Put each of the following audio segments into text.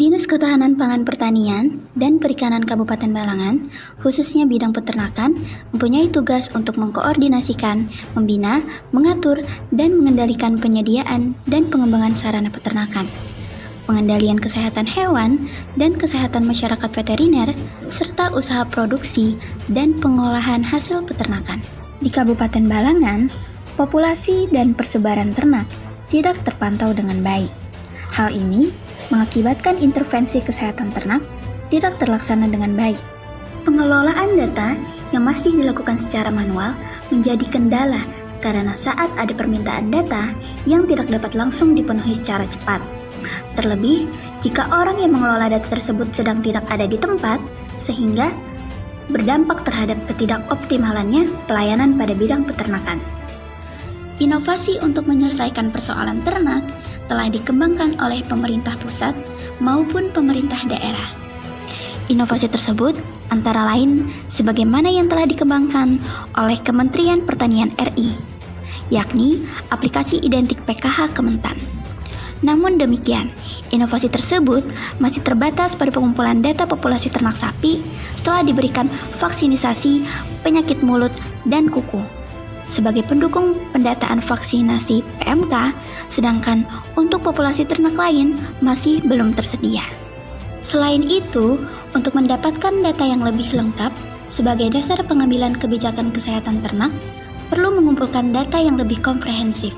Dinas Ketahanan Pangan Pertanian dan Perikanan Kabupaten Balangan, khususnya bidang peternakan, mempunyai tugas untuk mengkoordinasikan, membina, mengatur, dan mengendalikan penyediaan dan pengembangan sarana peternakan, pengendalian kesehatan hewan dan kesehatan masyarakat veteriner, serta usaha produksi dan pengolahan hasil peternakan. Di Kabupaten Balangan, populasi dan persebaran ternak tidak terpantau dengan baik. Hal ini mengakibatkan intervensi kesehatan ternak tidak terlaksana dengan baik. Pengelolaan data yang masih dilakukan secara manual menjadi kendala karena saat ada permintaan data yang tidak dapat langsung dipenuhi secara cepat. Terlebih, jika orang yang mengelola data tersebut sedang tidak ada di tempat, sehingga berdampak terhadap ketidakoptimalannya pelayanan pada bidang peternakan. Inovasi untuk menyelesaikan persoalan ternak telah dikembangkan oleh pemerintah pusat maupun pemerintah daerah. Inovasi tersebut antara lain sebagaimana yang telah dikembangkan oleh Kementerian Pertanian RI, yakni aplikasi identik PKH Kementan. Namun demikian, inovasi tersebut masih terbatas pada pengumpulan data populasi ternak sapi setelah diberikan vaksinisasi penyakit mulut dan kuku sebagai pendukung pendataan vaksinasi PMK, sedangkan untuk populasi ternak lain masih belum tersedia. Selain itu, untuk mendapatkan data yang lebih lengkap sebagai dasar pengambilan kebijakan kesehatan ternak, perlu mengumpulkan data yang lebih komprehensif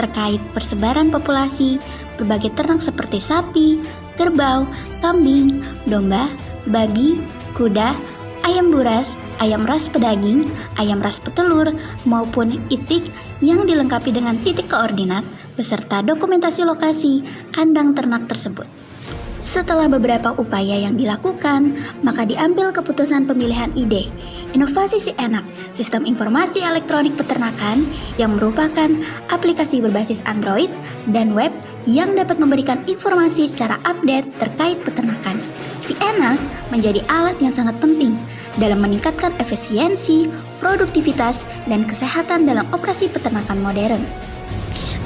terkait persebaran populasi berbagai ternak seperti sapi, kerbau, kambing, domba, babi, kuda, ayam buras, ayam ras pedaging, ayam ras petelur, maupun itik yang dilengkapi dengan titik koordinat beserta dokumentasi lokasi kandang ternak tersebut. Setelah beberapa upaya yang dilakukan, maka diambil keputusan pemilihan ide inovasi Si Enak, sistem informasi elektronik peternakan yang merupakan aplikasi berbasis Android dan web yang dapat memberikan informasi secara update terkait peternakan. Si Enak menjadi alat yang sangat penting dalam meningkatkan efisiensi, produktivitas, dan kesehatan dalam operasi peternakan modern.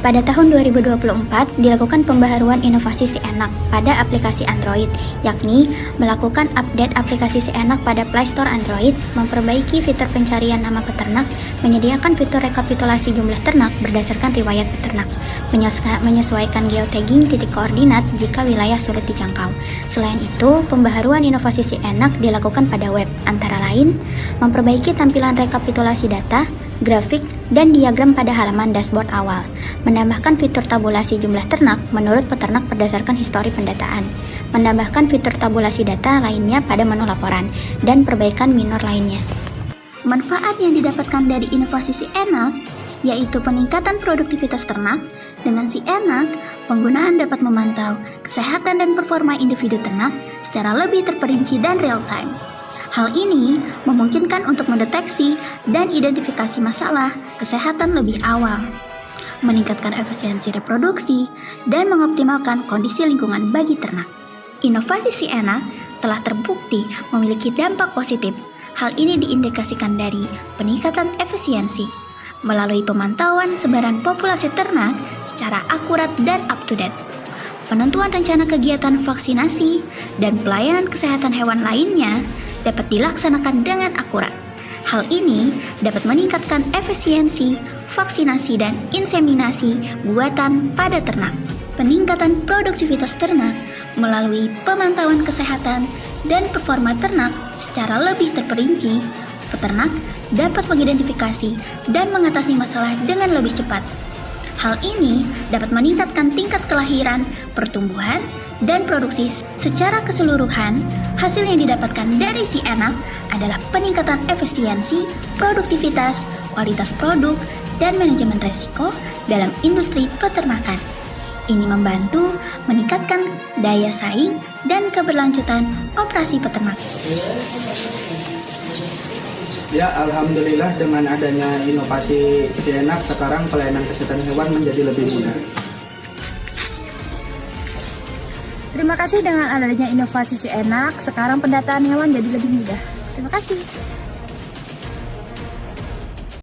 Pada tahun 2024 dilakukan pembaharuan inovasi Si Enak pada aplikasi Android, yakni melakukan update aplikasi Si Enak pada Play Store Android, memperbaiki fitur pencarian nama peternak, menyediakan fitur rekapitulasi jumlah ternak berdasarkan riwayat peternak, menyesuaikan geotagging titik koordinat jika wilayah sulit dijangkau. Selain itu, pembaharuan inovasi Si Enak dilakukan pada web, antara lain memperbaiki tampilan rekapitulasi data, grafik, dan diagram pada halaman dashboard awal, menambahkan fitur tabulasi jumlah ternak menurut peternak berdasarkan histori pendataan, menambahkan fitur tabulasi data lainnya pada menu laporan, dan perbaikan minor lainnya. Manfaat yang didapatkan dari inovasi Si Enak yaitu peningkatan produktivitas ternak. Dengan Si Enak, penggunaan dapat memantau kesehatan dan performa individu ternak secara lebih terperinci dan real time. Hal ini memungkinkan untuk mendeteksi dan identifikasi masalah kesehatan lebih awal, meningkatkan efisiensi reproduksi, dan mengoptimalkan kondisi lingkungan bagi ternak. Inovasi Si Enak telah terbukti memiliki dampak positif. Hal ini diindikasikan dari peningkatan efisiensi melalui pemantauan sebaran populasi ternak secara akurat dan up-to-date, penentuan rencana kegiatan vaksinasi, dan pelayanan kesehatan hewan lainnya dapat dilaksanakan dengan akurat. Hal ini dapat meningkatkan efisiensi, vaksinasi, dan inseminasi buatan pada ternak. Peningkatan produktivitas ternak melalui pemantauan kesehatan dan performa ternak secara lebih terperinci, peternak dapat mengidentifikasi dan mengatasi masalah dengan lebih cepat. Hal ini dapat meningkatkan tingkat kelahiran, pertumbuhan, dan produksi secara keseluruhan. Hasil yang didapatkan dari Si Enak adalah peningkatan efisiensi, produktivitas, kualitas produk, dan manajemen resiko dalam industri peternakan. Ini membantu meningkatkan daya saing dan keberlanjutan operasi peternakan. Ya, alhamdulillah dengan adanya inovasi Si Enak, sekarang pelayanan kesehatan hewan menjadi lebih mudah. Terima kasih, dengan adanya inovasi Si Enak, sekarang pendataan hewan jadi lebih mudah. Terima kasih.